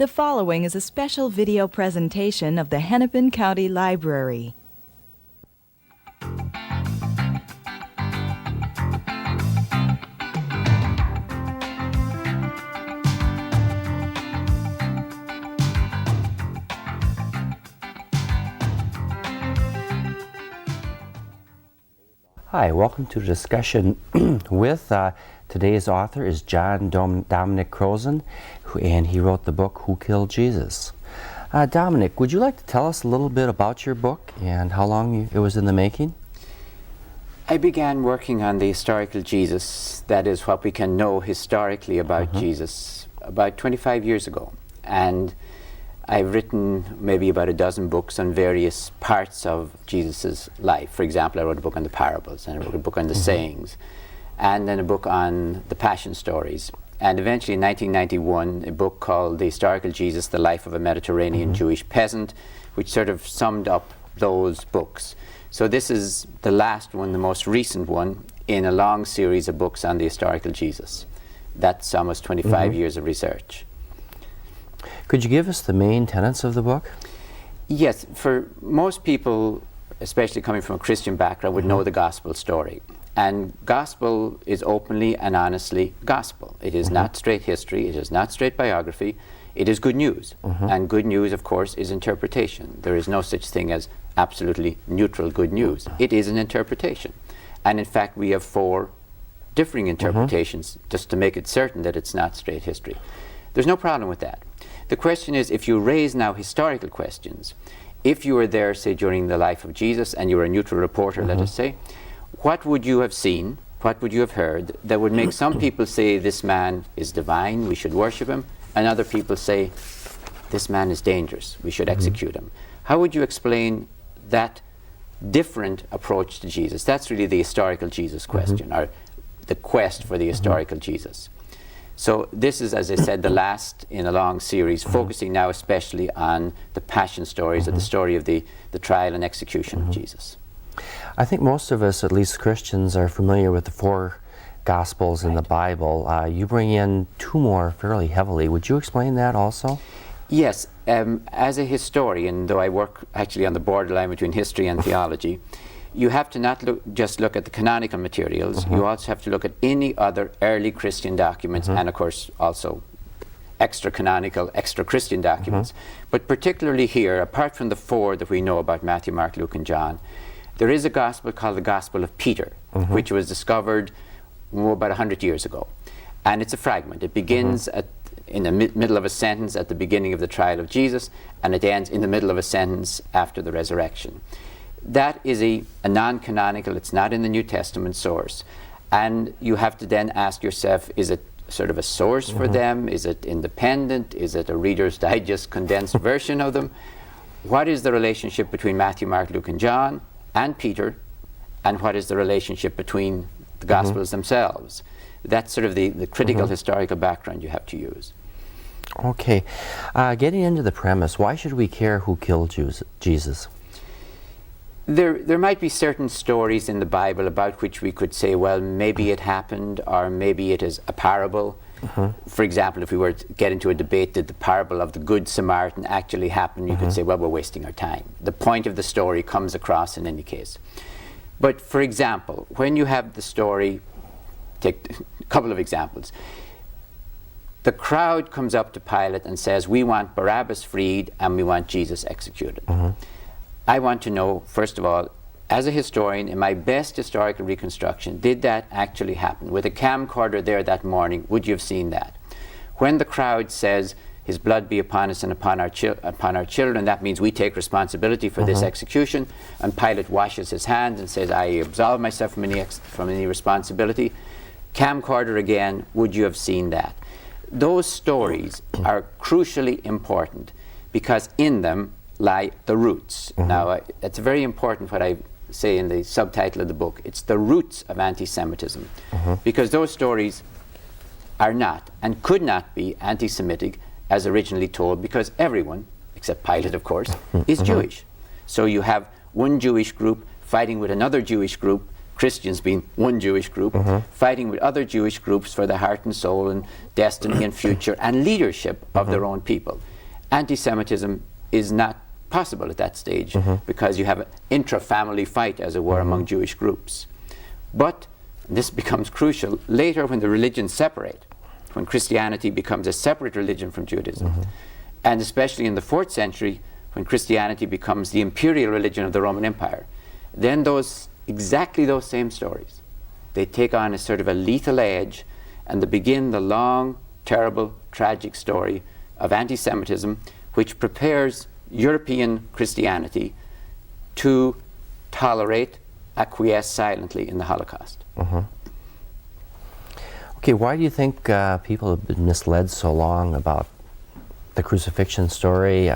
The following is a special video presentation of the Hennepin County Library. Hi, welcome to the discussion with today's author is Dominic Crossan, and he wrote the book, Who Killed Jesus? Dominic, would you like to tell us a little bit about your book and how long it was in the making? I began working on the historical Jesus, that is what we can know historically about Jesus, about 25 years ago. And I've written maybe about a dozen books on various parts of Jesus' life. For example, I wrote a book on the parables, and I wrote a book on the sayings, and then a book on the Passion stories. And eventually in 1991, a book called The Historical Jesus, The Life of a Mediterranean Jewish Peasant, which sort of summed up those books. So this is the last one, the most recent one, in a long series of books on the historical Jesus. That's almost 25 years of research. Could you give us the main tenets of the book? Yes, for most people, especially coming from a Christian background, would know the gospel story. And gospel is openly and honestly gospel. It is not straight history, it is not straight biography, it is good news. And good news, of course, is interpretation. There is no such thing as absolutely neutral good news. It is an interpretation. And in fact, we have 4 differing interpretations just to make it certain that it's not straight history. There's no problem with that. The question is, if you raise now historical questions, if you were there, say, during the life of Jesus, and you were a neutral reporter, let us say, what would you have seen, what would you have heard that would make some people say this man is divine, we should worship him, and other people say this man is dangerous, we should execute him? How would you explain that different approach to Jesus? That's really the historical Jesus question, or the quest for the historical Jesus. So this is, as I said, the last in a long series, focusing now especially on the passion stories, or the story of the trial and execution of Jesus. I think most of us, at least Christians, are familiar with the 4 Gospels in the Bible. You bring in 2 more fairly heavily. Would you explain that also? Yes. As a historian, though I work actually on the borderline between history and theology, you have to not just look at the canonical materials, you also have to look at any other early Christian documents, and of course also extra-canonical, extra-Christian documents. But particularly here, apart from the 4 that we know about, Matthew, Mark, Luke, and John, there is a gospel called the Gospel of Peter, which was discovered about 100 years ago. And it's a fragment. It begins in the middle of a sentence at the beginning of the trial of Jesus, and it ends in the middle of a sentence after the resurrection. That is a non-canonical, it's not in the New Testament source. And you have to then ask yourself, is it sort of a source for them? Is it independent? Is it a Reader's Digest condensed version of them? What is the relationship between Matthew, Mark, Luke, and John, and Peter? And what is the relationship between the Gospels themselves? That's sort of the critical historical background you have to use. Okay. Getting into the premise, why should we care who killed Jesus? There might be certain stories in the Bible about which we could say, well, maybe it happened, or maybe it is a parable. For example, if we were to get into a debate, did the parable of the Good Samaritan actually happen? You could say, well, we're wasting our time. The point of the story comes across in any case. But for example, when you have the story, take a couple of examples. The crowd comes up to Pilate and says, we want Barabbas freed and we want Jesus executed. I want to know, first of all, as a historian, in my best historical reconstruction, did that actually happen? With a camcorder there that morning, would you have seen that? When the crowd says, his blood be upon us and upon our children, that means we take responsibility for this execution, and Pilate washes his hands and says, I absolve myself from any responsibility. Camcorder again, would you have seen that? Those stories are crucially important because in them lie the roots. Now, it's very important what I say in the subtitle of the book. It's the roots of anti-Semitism, because those stories are not and could not be anti-Semitic as originally told, because everyone, except Pilate of course, is Jewish. So you have one Jewish group fighting with another Jewish group, Christians being one Jewish group, fighting with other Jewish groups for the heart and soul and destiny and future and leadership of their own people. anti-Semitism is not possible at that stage because you have an intra-family fight, as it were, among Jewish groups. But this becomes crucial later when the religions separate, when Christianity becomes a separate religion from Judaism, and especially in the 4th century, when Christianity becomes the imperial religion of the Roman Empire. Then exactly those same stories, they take on a sort of a lethal edge, and they begin the long, terrible, tragic story of anti-Semitism, which prepares European Christianity to tolerate, acquiesce silently in the Holocaust. Okay, why do you think people have been misled so long about the crucifixion story?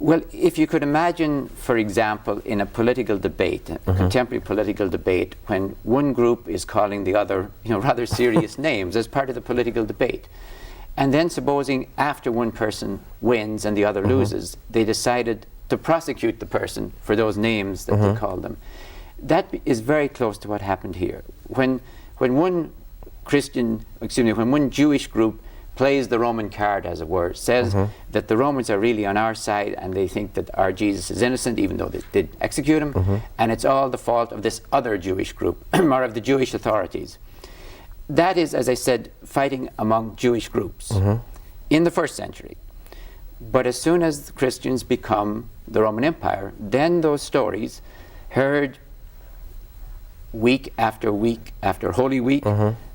Well, if you could imagine, for example, in a political debate, a contemporary political debate, when one group is calling the other, rather serious names as part of the political debate, and then supposing after one person wins and the other loses, they decided to prosecute the person for those names that they called them. That is very close to what happened here. When one when one Jewish group plays the Roman card, as it were, says that the Romans are really on our side and they think that our Jesus is innocent, even though they did execute him, and it's all the fault of this other Jewish group, or of the Jewish authorities. That is, as I said, fighting among Jewish groups in the 1st century. But as soon as the Christians become the Roman Empire, then those stories, heard week after Holy Week,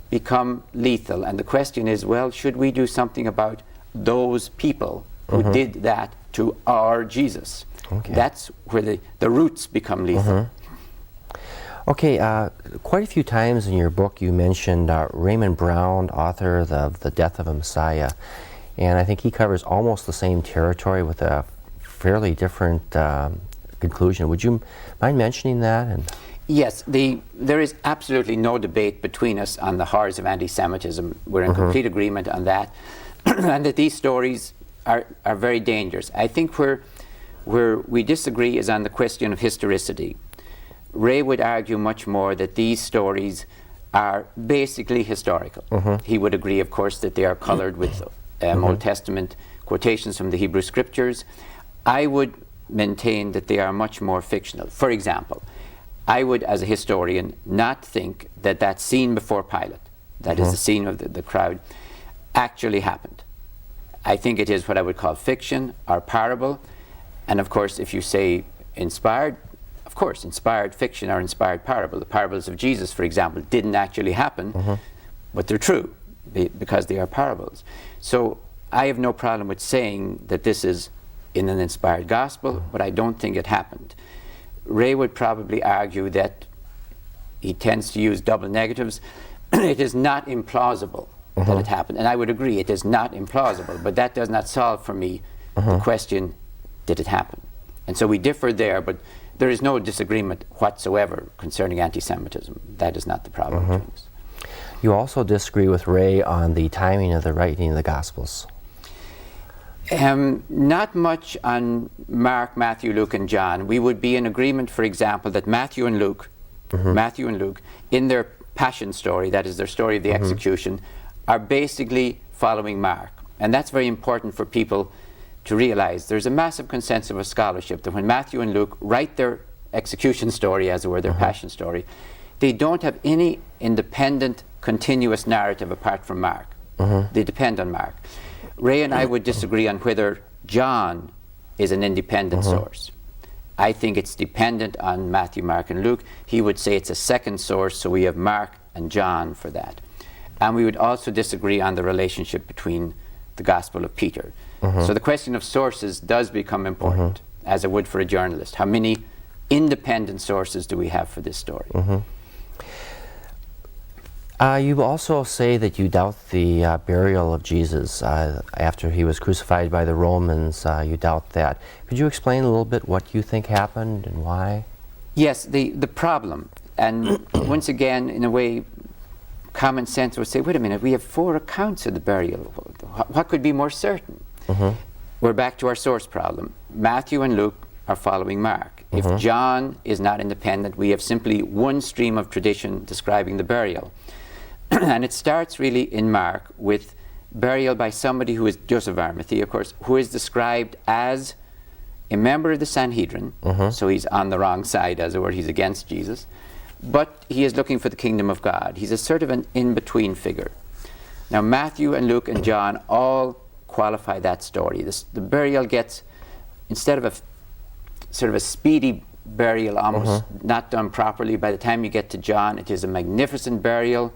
become lethal. And the question is, well, should we do something about those people who did that to our Jesus? That's where the roots become lethal. Okay, quite a few times in your book you mentioned Raymond Brown, author of The Death of a Messiah, and I think he covers almost the same territory with a fairly different conclusion. Would you mind mentioning that? Yes, there is absolutely no debate between us on the horrors of anti-Semitism. We're in complete agreement on that, and that these stories are very dangerous. I think where we disagree is on the question of historicity. Ray would argue much more that these stories are basically historical. He would agree, of course, that they are colored with Old Testament quotations from the Hebrew Scriptures. I would maintain that they are much more fictional. For example, I would, as a historian, not think that that scene before Pilate, that is the scene of the crowd, actually happened. I think it is what I would call fiction or parable. And of course, if you say inspired, of course, inspired fiction or inspired parable. The parables of Jesus, for example, didn't actually happen, but they're true because they are parables. So I have no problem with saying that this is in an inspired gospel, but I don't think it happened. Ray would probably argue that he tends to use double negatives. It is not implausible that it happened. And I would agree, it is not implausible, but that does not solve for me the question, did it happen? And so we differ there, but there is no disagreement whatsoever concerning anti-Semitism. That is not the problem between us. You also disagree with Ray on the timing of the writing of the Gospels. Not much on Mark, Matthew, Luke, and John. We would be in agreement, for example, that Matthew and Luke, in their passion story, that is their story of the execution, are basically following Mark. And that's very important for people to realize. There's a massive consensus of scholarship that when Matthew and Luke write their execution story, as it were, their passion story, they don't have any independent, continuous narrative apart from Mark. They depend on Mark. Ray and I would disagree on whether John is an independent source. I think it's dependent on Matthew, Mark, and Luke. He would say it's a second source, so we have Mark and John for that. And we would also disagree on the relationship between the Gospel of Peter. So the question of sources does become important, as it would for a journalist. How many independent sources do we have for this story? You also say that you doubt the burial of Jesus after he was crucified by the Romans. You doubt that. Could you explain a little bit what you think happened and why? Yes, the problem, and once again, in a way, common sense would say, wait a minute, we have 4 accounts of the burial. What could be more certain? We're back to our source problem. Matthew and Luke are following Mark. If John is not independent, we have simply one stream of tradition describing the burial. And it starts really in Mark with burial by somebody who is Joseph of Arimathea, of course, who is described as a member of the Sanhedrin, so he's on the wrong side, as it were, he's against Jesus, but he is looking for the kingdom of God. He's a sort of an in-between figure. Now, Matthew and Luke and John all qualify that story. The burial gets, instead of a sort of a speedy burial, almost not done properly, by the time you get to John, it is a magnificent burial,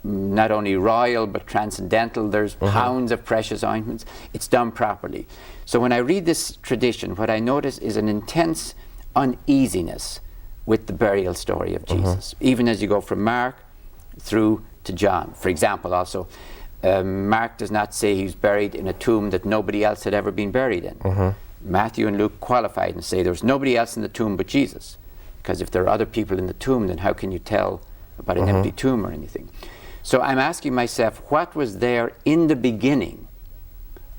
not only royal but transcendental. There's pounds of precious ointments. It's done properly. So when I read this tradition, what I notice is an intense uneasiness with the burial story of Jesus, even as you go from Mark through to John. For example, also, Mark does not say he was buried in a tomb that nobody else had ever been buried in. Matthew and Luke qualified and say there was nobody else in the tomb but Jesus, because if there are other people in the tomb, then how can you tell about an empty tomb or anything? So I'm asking myself, what was there in the beginning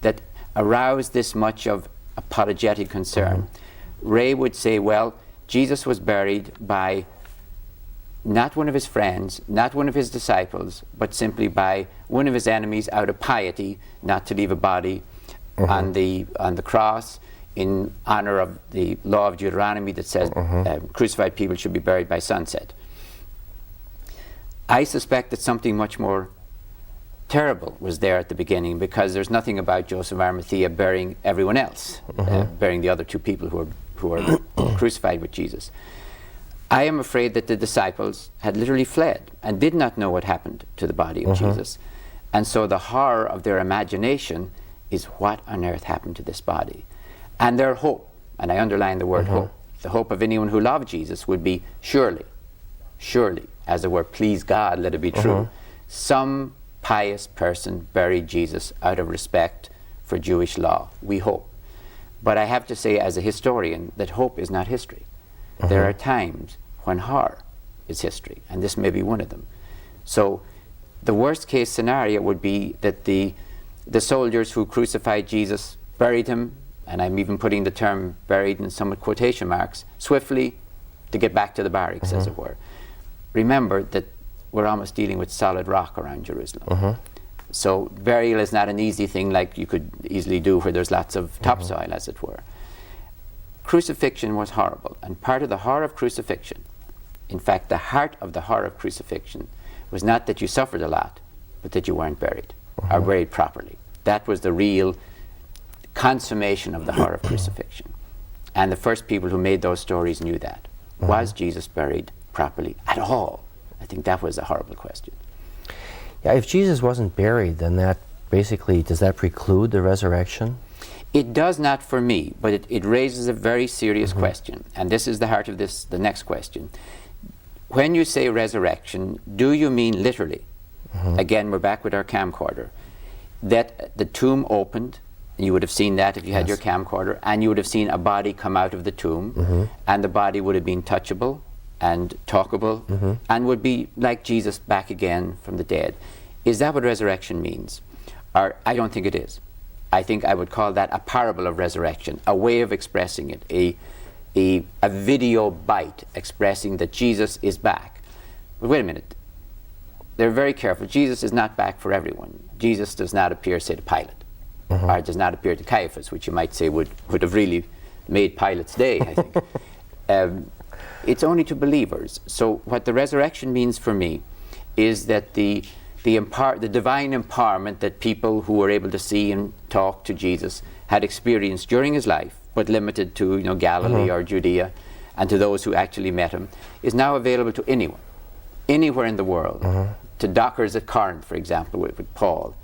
that aroused this much of apologetic concern? Ray would say, well, Jesus was buried by not one of his friends, not one of his disciples, but simply by one of his enemies out of piety, not to leave a body on the cross, in honor of the law of Deuteronomy that says crucified people should be buried by sunset. I suspect that something much more terrible was there at the beginning, because there's nothing about Joseph of Arimathea burying everyone else, burying the other two people who are crucified with Jesus. I am afraid that the disciples had literally fled and did not know what happened to the body of Jesus. And so the horror of their imagination is, what on earth happened to this body? And their hope, and I underline the word hope, the hope of anyone who loved Jesus would be, surely, as it were, please God, let it be true, some pious person buried Jesus out of respect for Jewish law. We hope. But I have to say, as a historian, that hope is not history. There are times when horror is history, and this may be one of them. So the worst case scenario would be that the soldiers who crucified Jesus buried him, and I'm even putting the term buried in somewhat quotation marks, swiftly to get back to the barracks, as it were. Remember that we're almost dealing with solid rock around Jerusalem. So burial is not an easy thing like you could easily do where there's lots of topsoil, as it were. Crucifixion was horrible, and part of the horror of crucifixion, in fact the heart of the horror of crucifixion, was not that you suffered a lot, but that you weren't buried, or buried properly. That was the real consummation of the horror of crucifixion. And the first people who made those stories knew that. Was Jesus buried properly at all? I think that was a horrible question. Yeah, if Jesus wasn't buried, then that basically, does that preclude the resurrection? It does not for me, but it raises a very serious question. And this is the heart of this, the next question. When you say resurrection, do you mean literally? Again, we're back with our camcorder. That the tomb opened, and you would have seen that if you had your camcorder, and you would have seen a body come out of the tomb, and the body would have been touchable and talkable, and would be like Jesus back again from the dead. Is that what resurrection means? Or I don't think it is. I think I would call that a parable of resurrection, a way of expressing it, a video bite expressing that Jesus is back. But wait a minute. They're very careful. Jesus is not back for everyone. Jesus does not appear, say, to Pilate, or does not appear to Caiaphas, which you might say would have really made Pilate's day, I think. It's only to believers. So what the resurrection means for me is that the divine empowerment that people who were able to see and talk to Jesus had experienced during his life, but limited to Galilee or Judea, and to those who actually met him, is now available to anyone, anywhere in the world. To dockers at Corinth, for example, with Paul.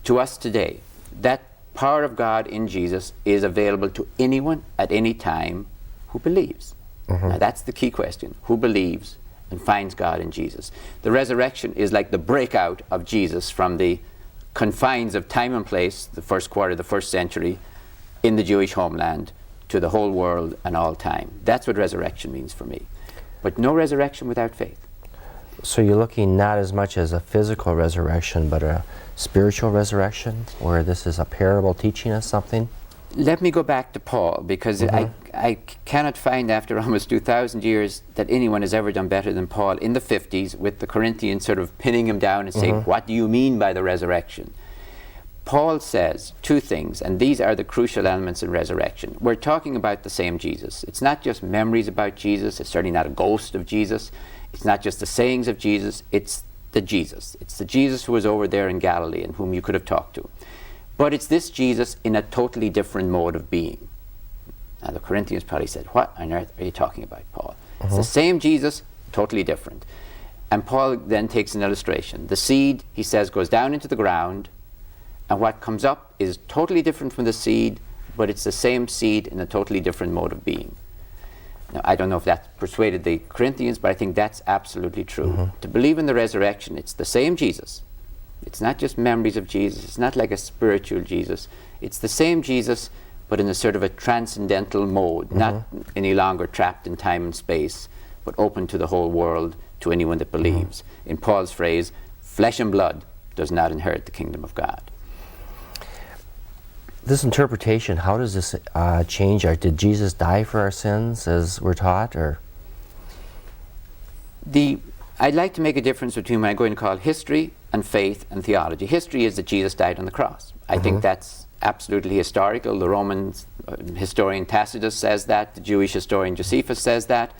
To us today, that power of God in Jesus is available to anyone at any time who believes. Now that's the key question. Who believes and finds God in Jesus? The resurrection is like the breakout of Jesus from the confines of time and place, the first quarter of the first century, in the Jewish homeland, to the whole world and all time. That's what resurrection means for me. But no resurrection without faith. So you're looking not as much as a physical resurrection, but a spiritual resurrection, where this is a parable teaching us something? Let me go back to Paul, because I cannot find, after almost 2,000 years, that anyone has ever done better than Paul in the 50s, with the Corinthians sort of pinning him down and saying, what do you mean by the resurrection? Paul says two things, and these are the crucial elements in resurrection. We're talking about the same Jesus. It's not just memories about Jesus. It's certainly not a ghost of Jesus. It's not just the sayings of Jesus. It's the Jesus. It's the Jesus who was over there in Galilee and whom you could have talked to. But it's this Jesus in a totally different mode of being. Now the Corinthians probably said, what on earth are you talking about, Paul? It's the same Jesus, totally different. And Paul then takes an illustration. The seed, he says, goes down into the ground, and what comes up is totally different from the seed, but it's the same seed in a totally different mode of being. Now, I don't know if that persuaded the Corinthians, but I think that's absolutely true. To believe in the resurrection, it's the same Jesus. It's not just memories of Jesus. It's not like a spiritual Jesus. It's the same Jesus, but in a sort of a transcendental mode, not any longer trapped in time and space, but open to the whole world, to anyone that believes. In Paul's phrase, flesh and blood does not inherit the kingdom of God. This interpretation, how does this change? Did Jesus die for our sins, as we're taught, or? I'd like to make a difference between what I'm going to call history and faith and theology. History is that Jesus died on the cross. I think that's absolutely historical. The Roman historian Tacitus says that. The Jewish historian Josephus says that.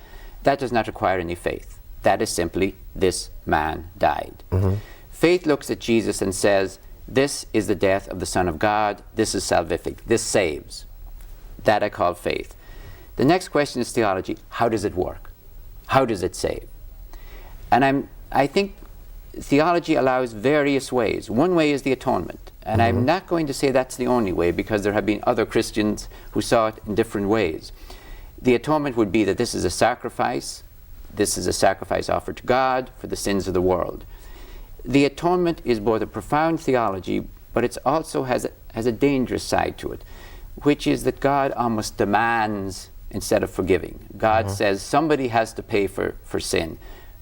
That does not require any faith. That is simply, this man died. Faith looks at Jesus and says, this is the death of the Son of God. This is salvific. This saves. That I call faith. The next question is theology. How does it work? How does it save? And I think theology allows various ways. One way is the atonement. And I'm not going to say that's the only way, because there have been other Christians who saw it in different ways. The atonement would be that this is a sacrifice. This is a sacrifice offered to God for the sins of the world. The atonement is both a profound theology, but it also has a dangerous side to it, which is that God almost demands instead of forgiving. God says somebody has to pay for sin.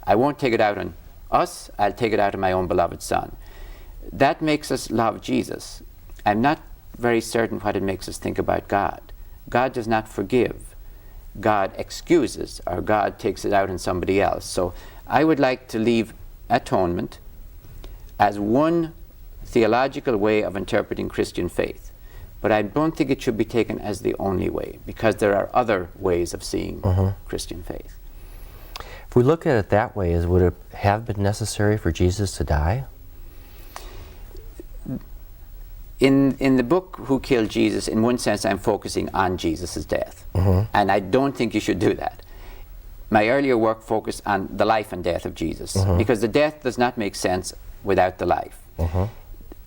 I won't take it out on us, I'll take it out on my own beloved Son. That makes us love Jesus. I'm not very certain what it makes us think about God. God does not forgive. God excuses, or God takes it out on somebody else. So I would like to leave atonement as one theological way of interpreting Christian faith. But I don't think it should be taken as the only way, because there are other ways of seeing Christian faith. If we look at it that way, would it have been necessary for Jesus to die? In the book, Who Killed Jesus, in one sense I'm focusing on Jesus' death. And I don't think you should do that. My earlier work focused on the life and death of Jesus, because the death does not make sense without the life.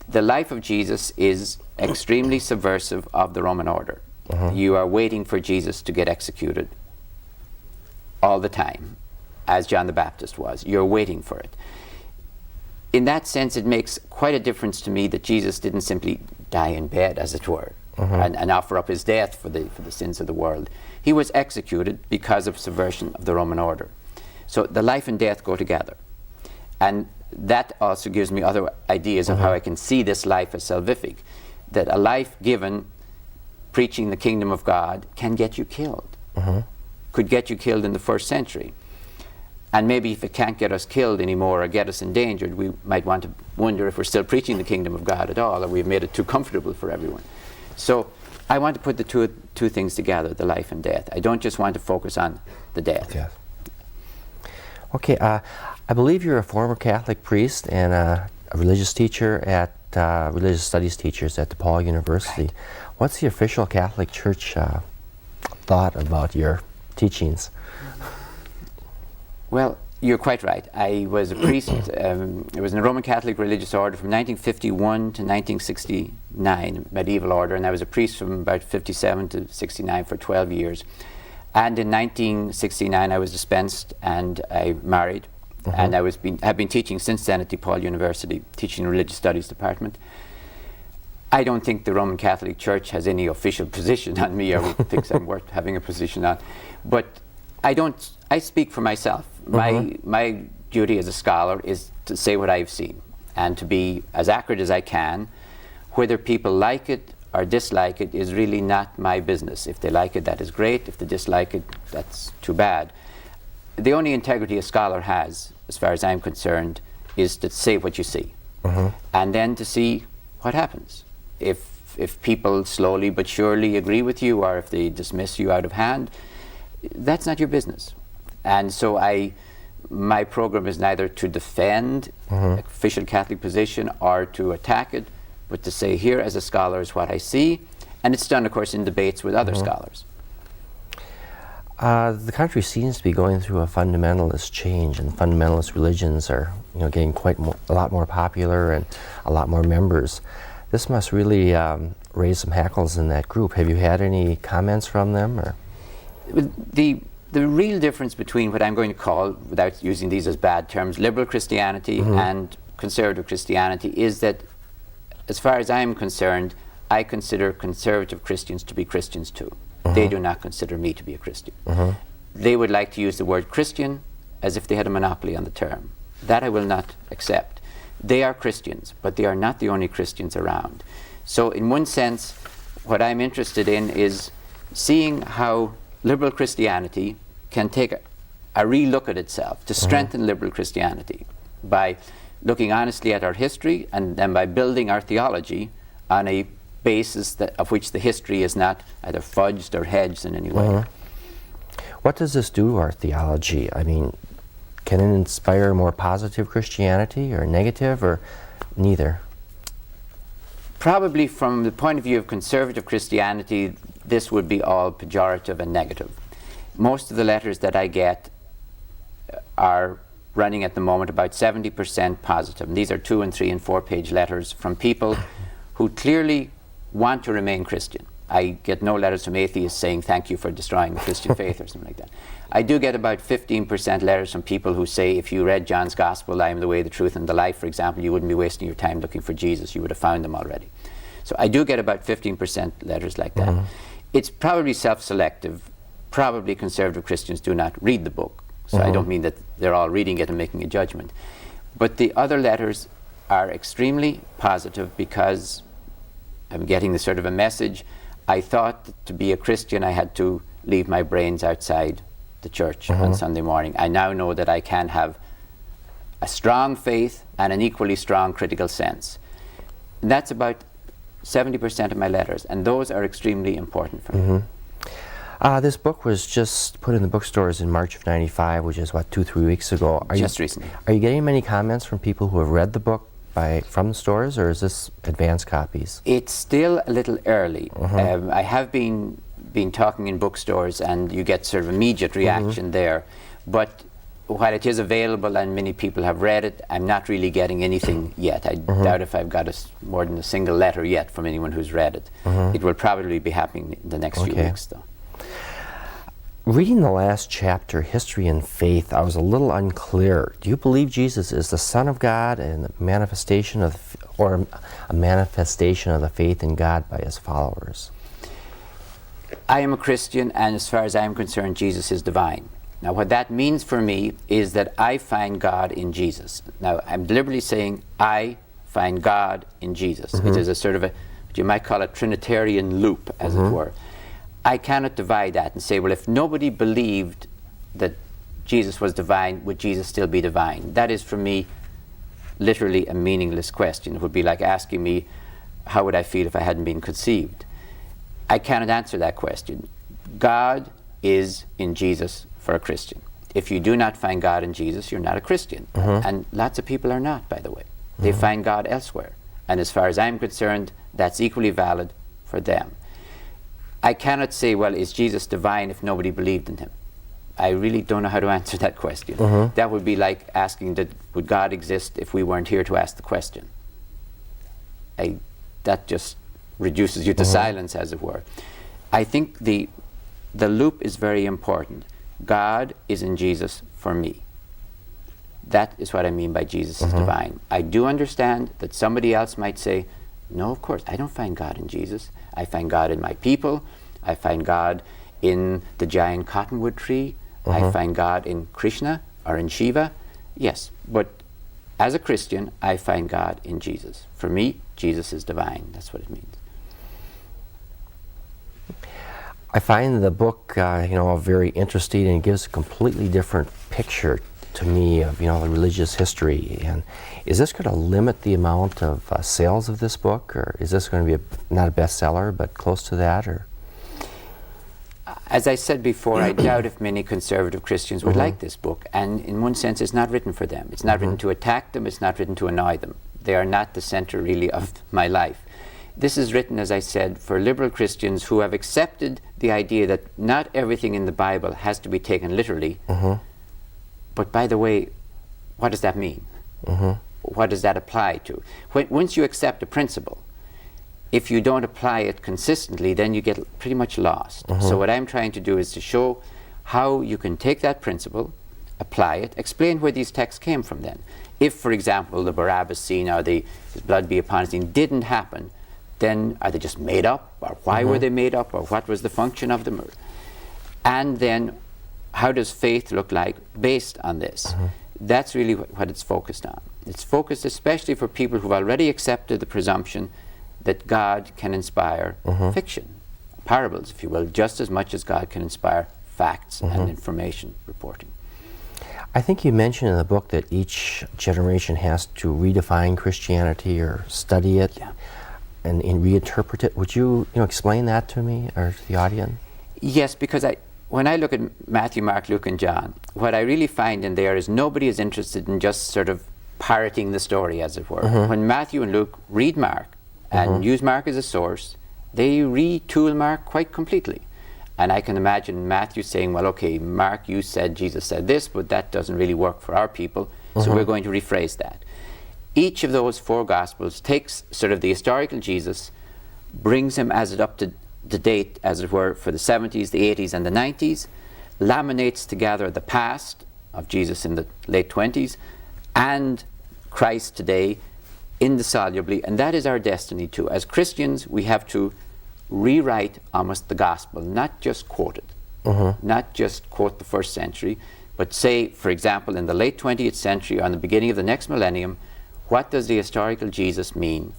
The life of Jesus is extremely subversive of the Roman order. You are waiting for Jesus to get executed all the time, as John the Baptist was. You're waiting for it. In that sense, it makes quite a difference to me that Jesus didn't simply die in bed, as it were, and offer up his death for the sins of the world. He was executed because of subversion of the Roman order. So the life and death go together. And that also gives me other ideas of how I can see this life as salvific. That a life given preaching the kingdom of God can get you killed. Could get you killed in the first century. And maybe if it can't get us killed anymore or get us endangered, we might want to wonder if we're still preaching the kingdom of God at all, or we've made it too comfortable for everyone. So I want to put the two things together, the life and death. I don't just want to focus on the death. Yes. Okay, I believe you're a former Catholic priest and a religious teacher at religious studies teachers at DePaul University. Right. What's the official Catholic Church thought about your teachings? Well, you're quite right. I was a priest. I was in the Roman Catholic religious order from 1951 to 1969, medieval order, and I was a priest from about 57 to 69 for 12 years. And in 1969, I was dispensed and I married, and have been teaching since then at DePaul University, teaching the religious studies department. I don't think the Roman Catholic Church has any official position on me, or thinks I'm worth having a position on, but I speak for myself. My duty as a scholar is to say what I've seen and to be as accurate as I can. Whether people like it or dislike it is really not my business. If they like it, that is great. If they dislike it, that's too bad. The only integrity a scholar has, as far as I'm concerned, is to say what you see. And then to see what happens? If people slowly but surely agree with you, or if they dismiss you out of hand, that's not your business. And so my program is neither to defend official Catholic position or to attack it, but to say, here as a scholar is what I see, and it's done, of course, in debates with other scholars. The country seems to be going through a fundamentalist change, and fundamentalist religions are, getting a lot more popular and a lot more members. This must really raise some hackles in that group. Have you had any comments from them? Or? The real difference between what I'm going to call, without using these as bad terms, liberal Christianity and conservative Christianity is that, as far as I'm concerned, I consider conservative Christians to be Christians too. They do not consider me to be a Christian. They would like to use the word Christian as if they had a monopoly on the term. That I will not accept. They are Christians, but they are not the only Christians around. So in one sense, what I'm interested in is seeing how liberal Christianity can take a relook at itself to strengthen liberal Christianity by looking honestly at our history and then by building our theology on a basis of which the history is not either fudged or hedged in any way. What does this do to our theology? I mean, can it inspire more positive Christianity or negative, or neither? Probably from the point of view of conservative Christianity, this would be all pejorative and negative. Most of the letters that I get are running at the moment about 70% positive. And these are 2 and 3 and 4 page letters from people who clearly want to remain Christian. I get no letters from atheists saying thank you for destroying the Christian faith or something like that. I do get about 15% letters from people who say if you read John's Gospel, I am the way, the truth, and the life, for example, you wouldn't be wasting your time looking for Jesus. You would have found him already. So I do get about 15% letters like that. It's probably self-selective. Probably conservative Christians do not read the book. So I don't mean that they're all reading it and making a judgment. But the other letters are extremely positive because I'm getting the sort of a message. I thought that to be a Christian I had to leave my brains outside the church on Sunday morning. I now know that I can have a strong faith and an equally strong critical sense. And that's about 70% of my letters, and those are extremely important for me. This book was just put in the bookstores in March of '95, which is, what, 2-3 weeks ago. Just recently. Are you getting many comments from people who have read the book from the stores, or is this advanced copies? It's still a little early. I have been talking in bookstores, and you get sort of immediate reaction there. But while it is available and many people have read it, I'm not really getting anything yet. I doubt if I've got more than a single letter yet from anyone who's read it. It will probably be happening in the next few weeks, though. Reading the last chapter, History and Faith, I was a little unclear. Do you believe Jesus is the Son of God and a manifestation of the faith in God by his followers? I am a Christian, and as far as I'm concerned, Jesus is divine. Now, what that means for me is that I find God in Jesus. Now, I'm deliberately saying I find God in Jesus. It is a sort of what you might call a Trinitarian loop, as it were. I cannot divide that and say, well, if nobody believed that Jesus was divine, would Jesus still be divine? That is, for me, literally a meaningless question. It would be like asking me, how would I feel if I hadn't been conceived? I cannot answer that question. God is in Jesus for a Christian. If you do not find God in Jesus, you're not a Christian. And lots of people are not, by the way. They find God elsewhere. And as far as I'm concerned, that's equally valid for them. I cannot say, well, is Jesus divine if nobody believed in him? I really don't know how to answer that question. That would be like asking, would God exist if we weren't here to ask the question? That just reduces you to silence, as it were. I think the loop is very important. God is in Jesus for me. That is what I mean by Jesus is divine. I do understand that somebody else might say, no, of course, I don't find God in Jesus. I find God in my people. I find God in the giant cottonwood tree. I find God in Krishna or in Shiva. Yes, but as a Christian, I find God in Jesus. For me, Jesus is divine. That's what it means. I find the book, very interesting, and gives a completely different picture to me of, you know, the religious history. And is this going to limit the amount of sales of this book, or is this going to be not a bestseller, but close to that? Or as I said before, I doubt if many conservative Christians would like this book. And in one sense, it's not written for them. It's not written to attack them. It's not written to annoy them. They are not the center, really, of my life. This is written, as I said, for liberal Christians who have accepted the idea that not everything in the Bible has to be taken literally. But by the way, what does that mean? What does that apply to? Once you accept a principle, if you don't apply it consistently, then you get pretty much lost. So what I'm trying to do is to show how you can take that principle, apply it, explain where these texts came from then. If, for example, the Barabbas scene or the his blood be upon us scene didn't happen, then are they just made up? Or why were they made up? Or what was the function of them? And then how does faith look like based on this? That's really what it's focused on. It's focused especially for people who've already accepted the presumption that God can inspire fiction, parables, if you will, just as much as God can inspire facts and information reporting. I think you mentioned in the book that each generation has to redefine Christianity or study it and reinterpret it. Would you, explain that to me or to the audience? Yes, because when I look at Matthew, Mark, Luke, and John, what I really find in there is nobody is interested in just sort of parroting the story, as it were. When Matthew and Luke read Mark and use Mark as a source, they retool Mark quite completely. And I can imagine Matthew saying, well, okay, Mark, you said Jesus said this, but that doesn't really work for our people, so we're going to rephrase that. Each of those four Gospels takes sort of the historical Jesus, brings him as it up to the date, as it were, for the 70s, the 80s, and the 90s, laminates together the past of Jesus in the late 20s and Christ today indissolubly, and that is our destiny too. As Christians, we have to rewrite almost the gospel, not just quote it, not just quote the first century, but say, for example, in the late 20th century or in the beginning of the next millennium, what does the historical Jesus mean?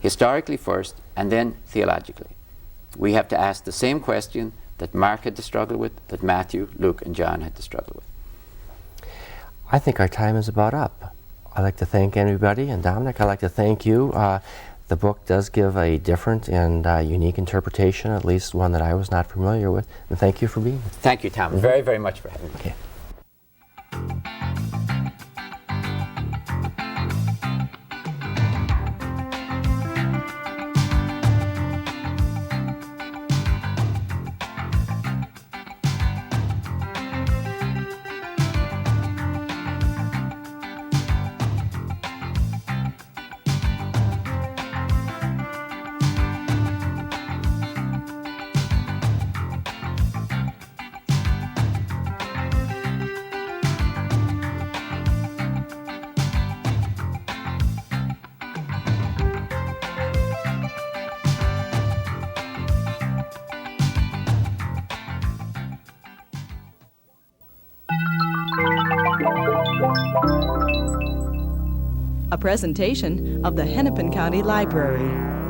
Historically first, and then theologically. We have to ask the same question that Mark had to struggle with, that Matthew, Luke, and John had to struggle with. I think our time is about up. I'd like to thank everybody, and Dominic, I'd like to thank you. The book does give a different and unique interpretation, at least one that I was not familiar with. And thank you for being here. Thank you, Tom, very, very much for having me. Okay. A presentation of the Hennepin County Library.